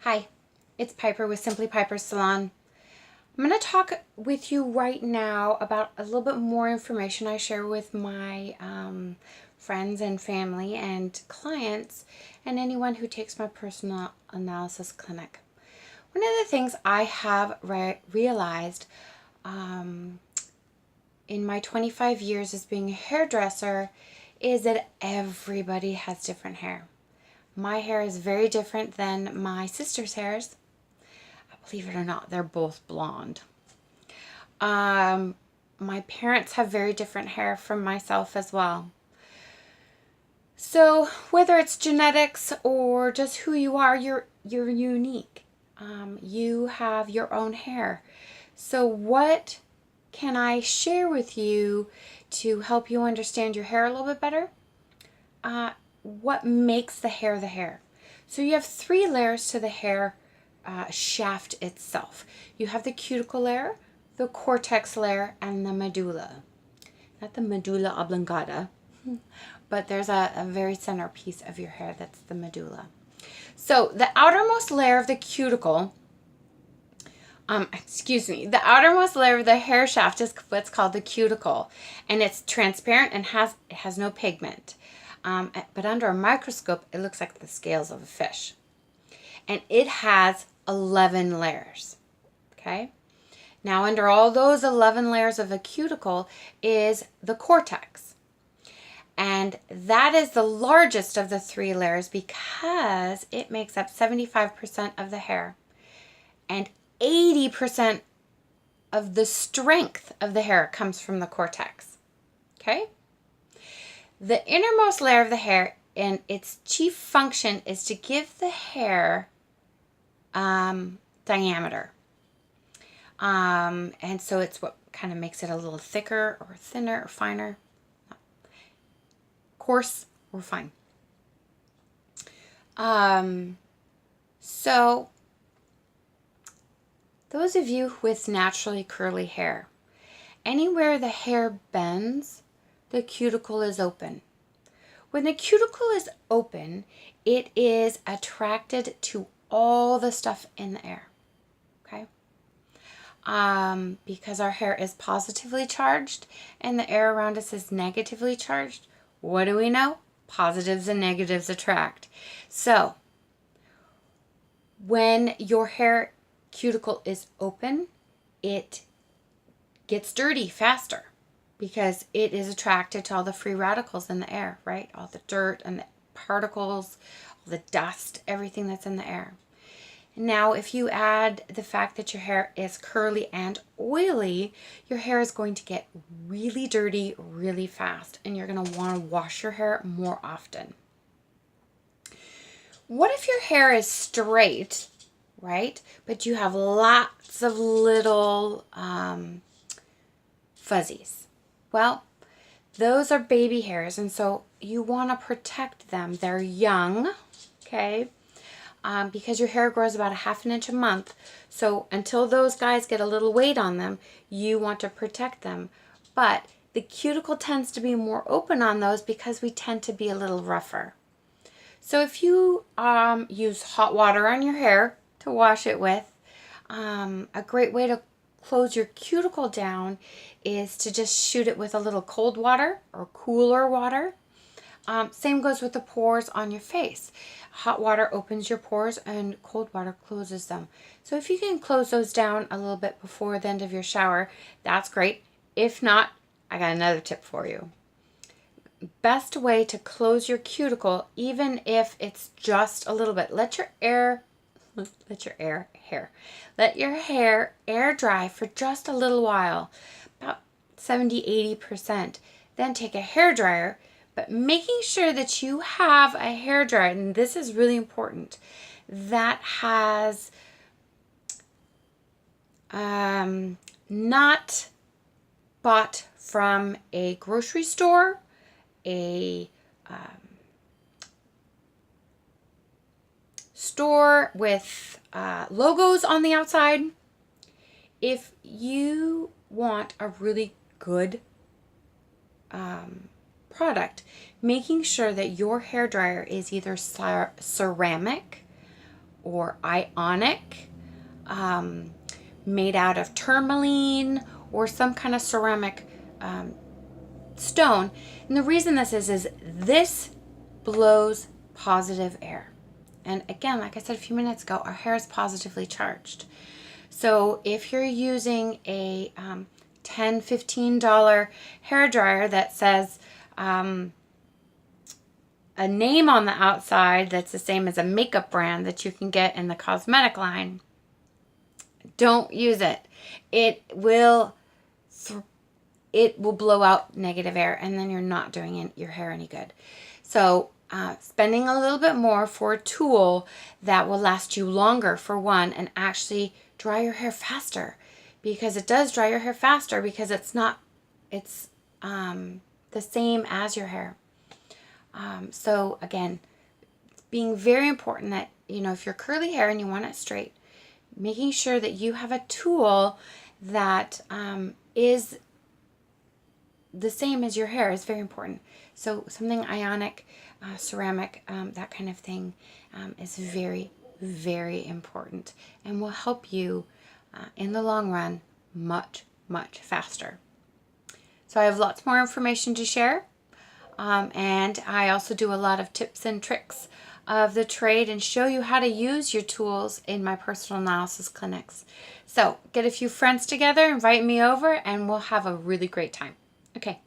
Hi, it's Piper with Simply Piper's Salon. I'm going to talk with you right now about a little bit more information I share with my friends and family and clients and anyone who takes my personal analysis clinic. One of the things I have realized in my 25 years as being a hairdresser is that everybody has different hair. My hair is very different than my sister's hairs. Believe it or not, they're both blonde. My parents have very different hair from myself as well. So whether it's genetics or just who you are, you're unique. You have your own hair. So what can I share with you to help you understand your hair a little bit better? What makes the hair? So you have 3 layers to the hair shaft itself. You have the cuticle layer, the cortex layer, and the medulla. Not the medulla oblongata, but there's a very center piece of your hair that's the medulla. So the outermost layer of the cuticle, the outermost layer of the hair shaft is what's called the cuticle, and it's transparent and has no pigment. But under a microscope, it looks like the scales of a fish. And it has 11 layers, okay? Now, under all those 11 layers of a cuticle is the cortex. And that is the largest of the 3 layers because it makes up 75% of the hair. And 80% of the strength of the hair comes from the cortex, okay? The innermost layer of the hair and its chief function is to give the hair diameter. And so it's what kind of makes it a little thicker or thinner or finer, coarse or fine. So those of you with naturally curly hair, anywhere the hair bends, the cuticle is open. When the cuticle is open, it is attracted to all the stuff in the air, okay? Because our hair is positively charged and the air around us is negatively charged, what do we know? Positives and negatives attract. So when your hair cuticle is open, it gets dirty faster because it is attracted to all the free radicals in the air, right? All the dirt and the particles, all the dust, everything that's in the air. Now, if you add the fact that your hair is curly and oily, your hair is going to get really dirty really fast, and you're going to want to wash your hair more often. What if your hair is straight, right? But you have lots of little fuzzies. Well, those are baby hairs, and so you want to protect them. They're young, okay? Because your hair grows about 1/2 inch a month. So until those guys get a little weight on them, you want to protect them. But the cuticle tends to be more open on those because we tend to be a little rougher. So if you use hot water on your hair to wash it with, a great way to close your cuticle down is to just shoot it with a little cold water or cooler water. Same goes with the pores on your face. Hot water opens your pores and cold water closes them. So if you can close those down a little bit before the end of your shower, that's great. If not, I got another tip for you. Best way to close your cuticle, even if it's just a little bit, let your hair air dry for just a little while, about 70-80%. Then take a hairdryer, but making sure that you have a hairdryer, and this is really important, that has not bought from a grocery store, a store with logos on the outside. If you want a really good product, making sure that your hairdryer is either ceramic or ionic, made out of tourmaline or some kind of ceramic stone. And the reason this is this blows positive air. And again, like I said a few minutes ago, our hair is positively charged. So if you're using a $10, $15 hair dryer that says a name on the outside that's the same as a makeup brand that you can get in the cosmetic line, don't use it. It will blow out negative air, and then you're not doing your hair any good. So spending a little bit more for a tool that will last you longer, for one, and actually dry your hair faster, because it does dry your hair faster because it's the same as your hair. So again, being very important that, if you're curly hair and you want it straight, making sure that you have a tool that is the same as your hair is very important. So something ionic, ceramic, that kind of thing is very, very important and will help you in the long run much, much faster. So I have lots more information to share. And I also do a lot of tips and tricks of the trade and show you how to use your tools in my personal analysis clinics. So get a few friends together, invite me over, and we'll have a really great time. Okay.